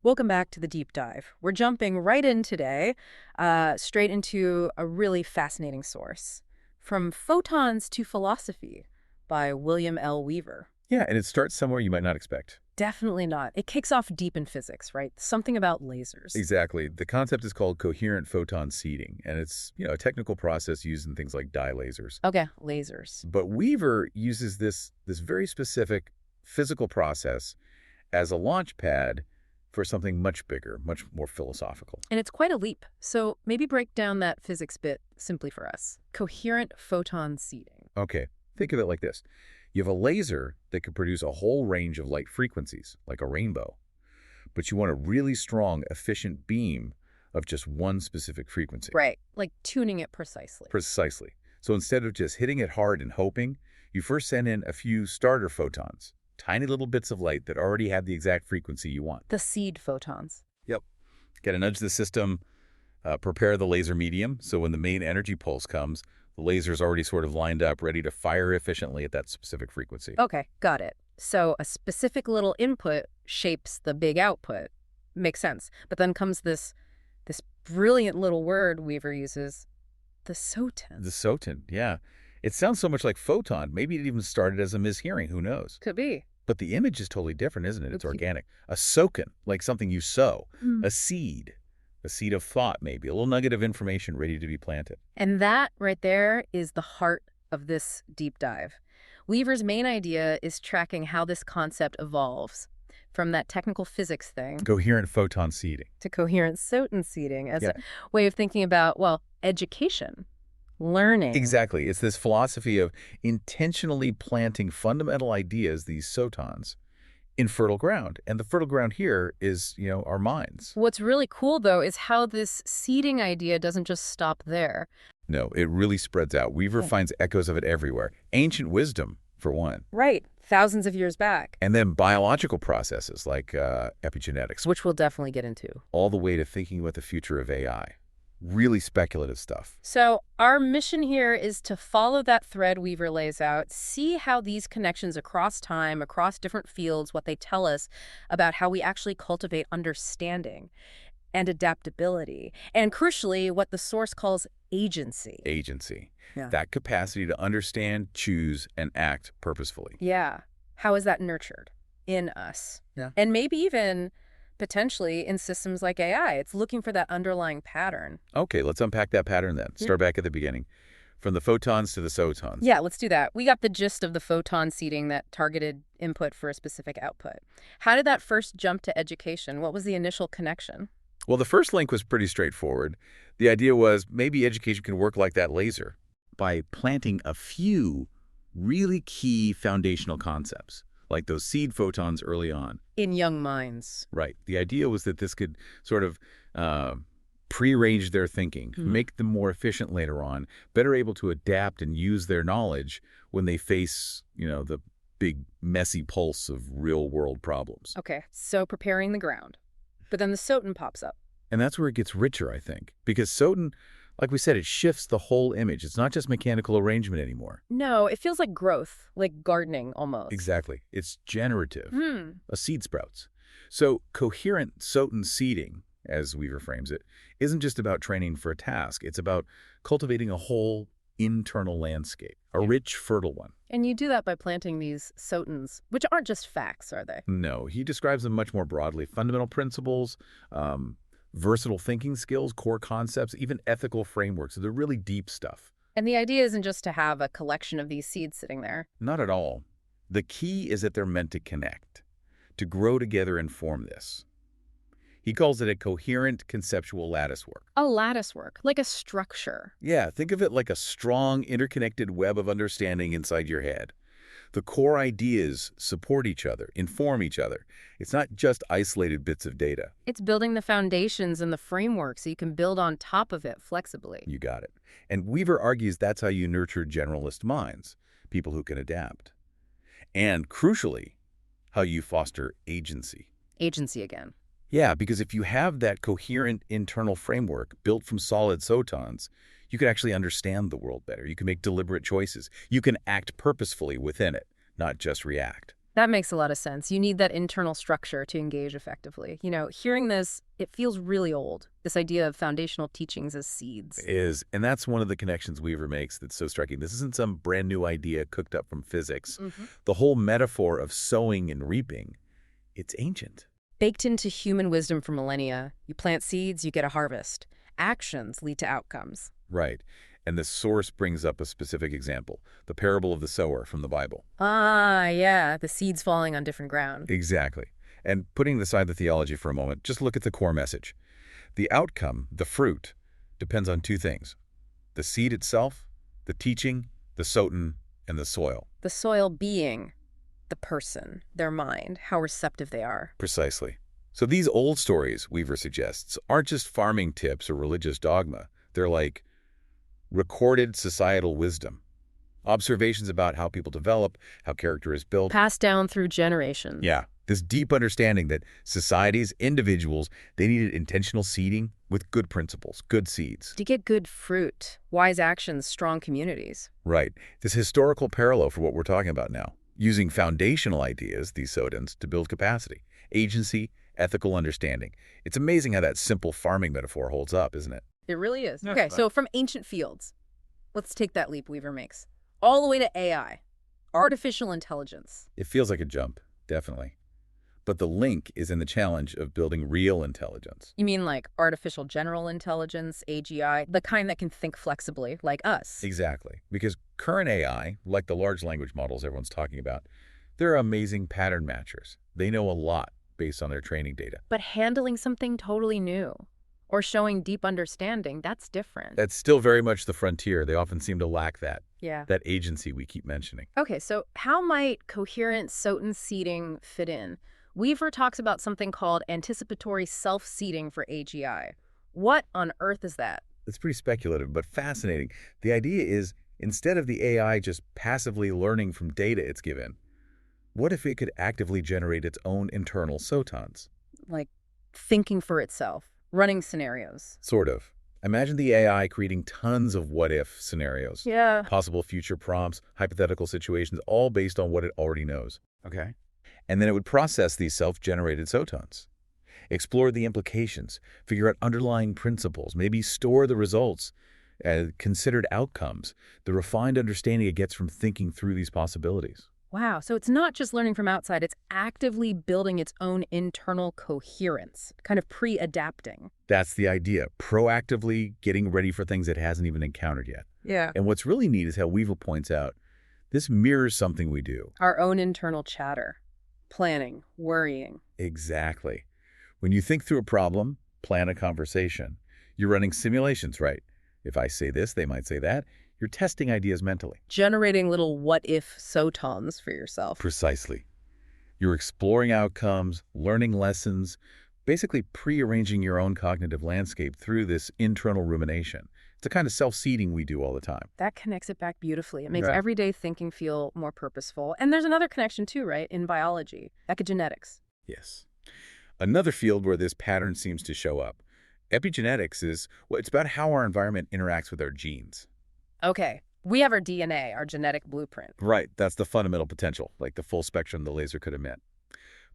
Welcome back to the deep dive. We're jumping right in today, straight into a really fascinating source. From Photons to Philosophy by William L. Weaver. Yeah, and it starts somewhere you might not expect. Definitely not. It kicks off deep in physics, right? Something about lasers. Exactly. The concept is called coherent photon seeding, and it's, a technical process used in things like dye lasers. Okay, lasers. But Weaver uses this very specific physical process as a launch pad for something much bigger, much more philosophical. And it's quite a leap. So maybe break down that physics bit simply for us. Coherent photon seeding. Okay, think of it like this. You have a laser that can produce a whole range of light frequencies, like a rainbow. But you want a really strong, efficient beam of just one specific frequency. Right, like tuning it precisely. Precisely. So instead of just hitting it hard and hoping, you first send in a few starter photons, tiny little bits of light that already have the exact frequency you want. The seed photons. Yep. Got to nudge the system, prepare the laser medium, so when the main energy pulse comes, the laser's already sort of lined up, ready to fire efficiently at that specific frequency. Okay, got it. So a specific little input shapes the big output. Makes sense. But then comes this brilliant little word Weaver uses, the sotan. The sotan, yeah. It sounds so much like photon. Maybe it even started as a mishearing. Who knows? Could be. But the image is totally different, isn't it? It's Okay. organic. A soken, like something you sow. Mm. A seed of thought, maybe. A little nugget of information ready to be planted. And that right there is the heart of this deep dive. Weaver's main idea is tracking how this concept evolves from that technical physics thing Coherent photon seeding. to coherent sotan seeding as Yeah. a way of thinking about, well, education, learning. Exactly. It's this philosophy of intentionally planting fundamental ideas, these sotons, in fertile ground. And the fertile ground here is, our minds. What's really cool, though, is how this seeding idea doesn't just stop there. No, it really spreads out. Weaver Yeah. finds echoes of it everywhere. Ancient wisdom, for one. Right. Thousands of years back, And then biological processes like epigenetics, which we'll definitely get into. all the way to thinking about the future of AI. Really speculative stuff. So our mission here is to follow that thread Weaver lays out, see how these connections across time, across different fields, what they tell us about how we actually cultivate understanding and adaptability, and crucially, what the source calls agency. Agency. Yeah. That capacity to understand, choose, and act purposefully. Yeah. How is that nurtured in us? Yeah. And maybe even potentially in systems like AI. It's looking for that underlying pattern. Okay, let's unpack that pattern then. Yeah. Start back at the beginning. From the photons to the sotons. Yeah, let's do that. We got the gist of the photon seeding, that targeted input for a specific output. How did that first jump to education? What was the initial connection? Well, the first link was pretty straightforward. The idea was maybe education can work like that laser by planting a few really key foundational concepts, like those seed photons early on. In young minds. Right. The idea was that this could sort of prearrange their thinking, make them more efficient later on, better able to adapt and use their knowledge when they face, the big, messy pulse of real-world problems. Okay, so preparing the ground. But then the sotan pops up. And that's where it gets richer, I think, because sotan, like we said, it shifts the whole image. It's not just mechanical arrangement anymore. No, it feels like growth, like gardening almost. Exactly. It's generative. Hmm. A seed sprouts. So coherent sotan seeding, as Weaver frames it, isn't just about training for a task. It's about cultivating a whole internal landscape, a rich, fertile one. And you do that by planting these sotans, which aren't just facts, are they? No, he describes them much more broadly. Fundamental principles, versatile thinking skills, core concepts, even ethical frameworks. So they're really deep stuff. And the idea isn't just to have a collection of these seeds sitting there. Not at all. The key is that they're meant to connect, to grow together and form this. He calls it a coherent conceptual latticework. A latticework, like a structure. Yeah, think of it like a strong, interconnected web of understanding inside your head. The core ideas support each other, inform each other. It's not just isolated bits of data. It's building the foundations and the framework so you can build on top of it flexibly. You got it. And Weaver argues that's how you nurture generalist minds, people who can adapt. And crucially, how you foster agency. Agency again. Yeah, because if you have that coherent internal framework built from solid sotons, you can actually understand the world better. You can make deliberate choices. You can act purposefully within it, not just react. That makes a lot of sense. You need that internal structure to engage effectively. Hearing this, it feels really old, this idea of foundational teachings as seeds. Is, and that's one of the connections Weaver makes that's so striking. This isn't some brand new idea cooked up from physics. The whole metaphor of sowing and reaping, it's ancient. Baked into human wisdom for millennia, you plant seeds, you get a harvest. Actions lead to outcomes. Right. And the source brings up a specific example, the parable of the sower from the Bible. Ah, yeah, the seeds falling on different ground. Exactly. And putting aside the theology for a moment, just look at the core message. The outcome, the fruit, depends on two things: the seed itself, the teaching, the soten, and the soil. The soil being the person, their mind, how receptive they are. Precisely. So these old stories, Weaver suggests, aren't just farming tips or religious dogma. They're like recorded societal wisdom, observations about how people develop, how character is built. Passed down through generations. Yeah, this deep understanding that societies, individuals, they needed intentional seeding with good principles, good seeds. To get good fruit, wise actions, strong communities. Right. This historical parallel for what we're talking about now, using foundational ideas, these sodens, to build capacity, agency, ethical understanding. It's amazing how that simple farming metaphor holds up, isn't it? It really is. That's Okay, fine. so from ancient fields, let's take that leap Weaver makes, all the way to AI, artificial intelligence. It feels like a jump, definitely. But the link is in the challenge of building real intelligence. You mean like artificial general intelligence, AGI, the kind that can think flexibly, like us? Exactly. Because current AI, like the large language models everyone's talking about, they're amazing pattern matchers. They know a lot based on their training data. But handling something totally new, or showing deep understanding, that's different. That's still very much the frontier. They often seem to lack Yeah. that agency we keep mentioning. Okay, so how might coherent Soten seeding fit in? Weaver talks about something called anticipatory self-seeding for AGI. What on earth is that? It's pretty speculative, but fascinating. The idea is, instead of the AI just passively learning from data it's given, what if it could actively generate its own internal sotons? Like thinking for itself, running scenarios. Sort of. Imagine the AI creating tons of what-if scenarios. Yeah. Possible future prompts, hypothetical situations, all based on what it already knows. Okay. And then it would process these self-generated sotons, explore the implications, figure out underlying principles, maybe store the results, considered outcomes, the refined understanding it gets from thinking through these possibilities. Wow, so it's not just learning from outside, it's actively building its own internal coherence, kind of pre-adapting. That's the idea, proactively getting ready for things it hasn't even encountered yet. Yeah. And what's really neat is how Weevil points out, this mirrors something we do. Our own internal chatter, planning, worrying. Exactly. When you think through a problem, plan a conversation, you're running simulations, right? If I say this, they might say that. You're testing ideas mentally. Generating little what-if sotons for yourself. Precisely. You're exploring outcomes, learning lessons, basically prearranging your own cognitive landscape through this internal rumination. It's a kind of self-seeding we do all the time. That connects it back beautifully. It makes Right. everyday thinking feel more purposeful. And there's another connection too, right? In biology, epigenetics. Yes. Another field where this pattern seems to show up. Epigenetics is, well, it's about how our environment interacts with our genes. Okay, we have our DNA, our genetic blueprint. Right, that's the fundamental potential, like the full spectrum the laser could emit.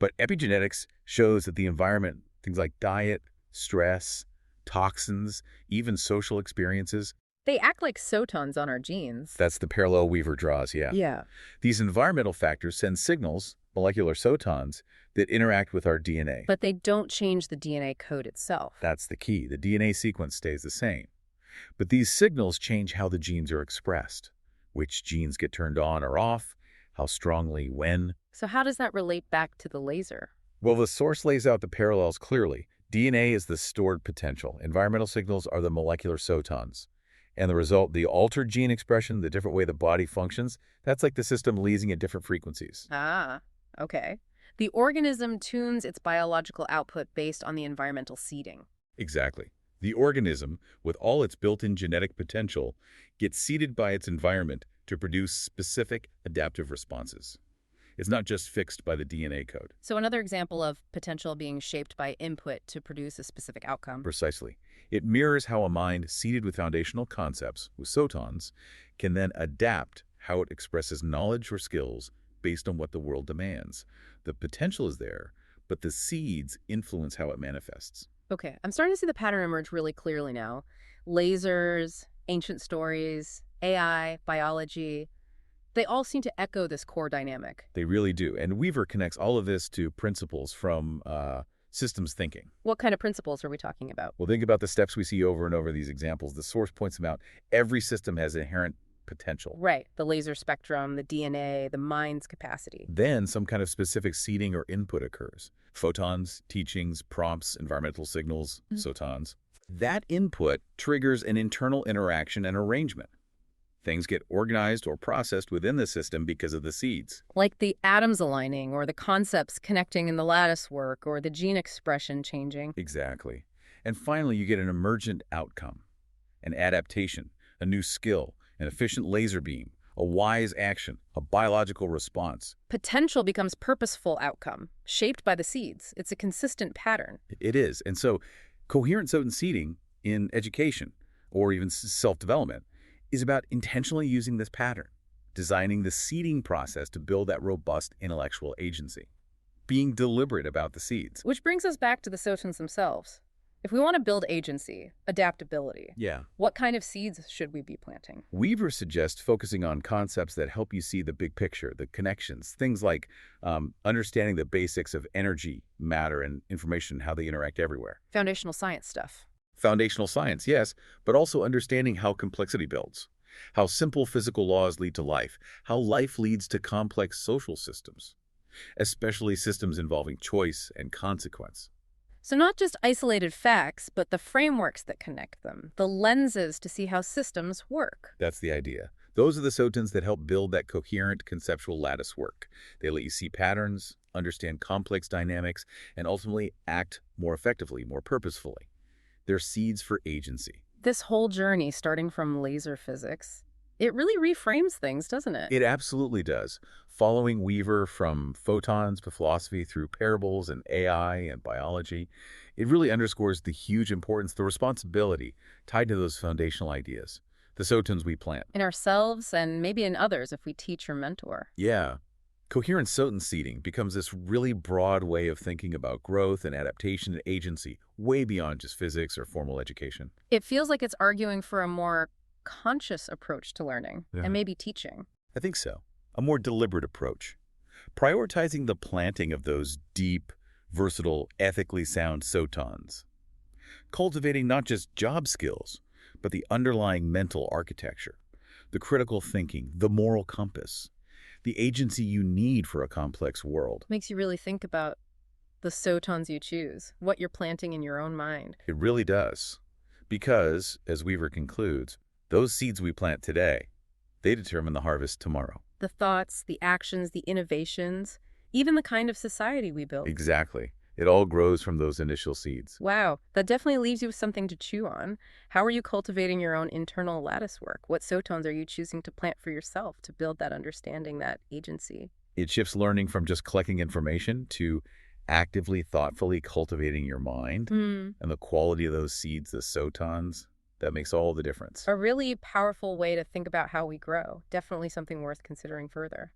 But epigenetics shows that the environment, things like diet, stress, toxins, even social experiences, They act like sotons on our genes. that's the parallel Weaver draws, yeah. Yeah. These environmental factors send signals, molecular sotons, that interact with our DNA. But they don't change the DNA code itself. That's the key. The DNA sequence stays the same. But these signals change how the genes are expressed, which genes get turned on or off, how strongly, when. So how does that relate back to the laser? Well, the source lays out the parallels clearly. DNA is the stored potential. Environmental signals are the molecular sotons. And the result, the altered gene expression, the different way the body functions, that's like the system leasing at different frequencies. Ah, okay. The organism tunes its biological output based on the environmental seeding. Exactly. The organism, with all its built-in genetic potential, gets seeded by its environment to produce specific adaptive responses. It's not just fixed by the DNA code. So another example of potential being shaped by input to produce a specific outcome. Precisely. It mirrors how a mind seeded with foundational concepts, with sotons, can then adapt how it expresses knowledge or skills based on what the world demands. The potential is there, but the seeds influence how it manifests. Okay, I'm starting to see the pattern emerge really clearly now. Lasers, ancient stories, AI, biology, they all seem to echo this core dynamic. They really do. And Weaver connects all of this to principles from systems thinking. What kind of principles are we talking about? Well, think about the steps we see over and over these examples. The source points them out. Every system has inherent potential. Right, the laser spectrum, the DNA, the mind's capacity. Then some kind of specific seeding or input occurs. Photons, teachings, prompts, environmental signals, photons. That input triggers an internal interaction and arrangement. Things get organized or processed within the system because of the seeds. Like the atoms aligning, or the concepts connecting in the lattice work, or the gene expression changing. Exactly. And finally, you get an emergent outcome, an adaptation, a new skill, an efficient laser beam, a wise action, a biological response. Potential becomes purposeful outcome, shaped by the seeds. It's a consistent pattern. It is. And so coherent zone seeding in education or even self-development is about intentionally using this pattern, designing the seeding process to build that robust intellectual agency, being deliberate about the seeds. Which brings us back to the Photons themselves. If we want to build agency, adaptability, Yeah. what kind of seeds should we be planting? Weaver suggests focusing on concepts that help you see the big picture, the connections, things like understanding the basics of energy, matter, and information, how they interact everywhere. Foundational science stuff. Foundational science, yes, but also understanding how complexity builds, how simple physical laws lead to life, how life leads to complex social systems, especially systems involving choice and consequence. So not just isolated facts, but the frameworks that connect them, the lenses to see how systems work. That's the idea. Those are the Photons that help build that coherent conceptual lattice work. They let you see patterns, understand complex dynamics, and ultimately act more effectively, more purposefully. They're seeds for agency. This whole journey, starting from laser physics, it really reframes things, doesn't it? It absolutely does. Following Weaver from photons to philosophy through parables and AI and biology, it really underscores the huge importance, the responsibility tied to those foundational ideas, the Photons we plant. In ourselves and maybe in others if we teach or mentor. Yeah. Coherent Photon seeding becomes this really broad way of thinking about growth and adaptation and agency, way beyond just physics or formal education. It feels like it's arguing for a more conscious approach to learning Yeah. and maybe teaching. I think so. A more deliberate approach. Prioritizing the planting of those deep, versatile, ethically sound photons. Cultivating not just job skills, but the underlying mental architecture, the critical thinking, the moral compass, the agency you need for a complex world. Makes you really think about the photons you choose, what you're planting in your own mind. It really does. Because, as Weaver concludes, those seeds we plant today, they determine the harvest tomorrow. The thoughts, the actions, the innovations, even the kind of society we build. Exactly. It all grows from those initial seeds. Wow, that definitely leaves you with something to chew on. How are you cultivating your own internal lattice work? What photons are you choosing to plant for yourself to build that understanding, that agency? It shifts learning from just collecting information to actively, thoughtfully cultivating your mind. And the quality of those seeds, the photons, that makes all the difference. A really powerful way to think about how we grow. Definitely something worth considering further.